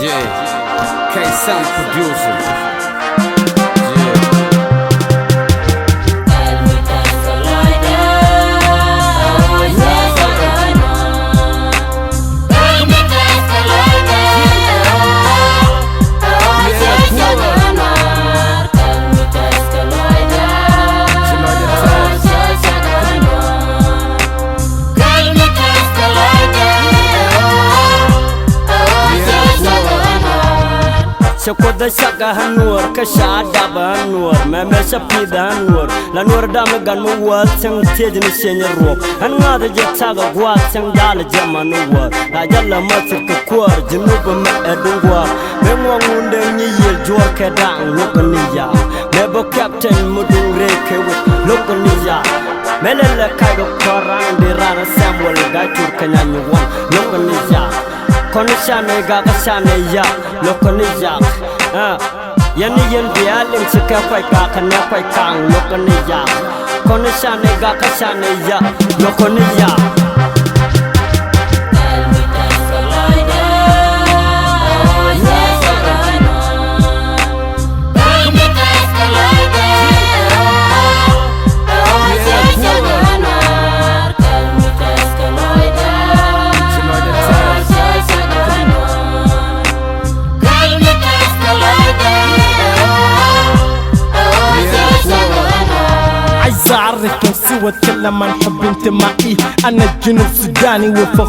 Yeah, K-Sound producer. Shakoda shaka hanur kashada banur meme shapida hanur la nur dam gan mu wat sang tej ni senya ro an ngada je taga gwa sang dal jamanu wa la jalla matir ko kwar junub ma edwa me mo ngunde ni yel jor ke dang lokaniya me bo captain mudun reke wi lokaniya melele kaido koran de rara samwal ga tur kanyanyu wan lokaniya Konishane gaga shane ya lokoni ya yani yen bialim chika kwai ka kana kwai kang lokoni ya konishane gaga shane ya lokoni ya عايز اعرف من سوى اتكلم عن حب انتمائي انا الجنوب سوداني وفخور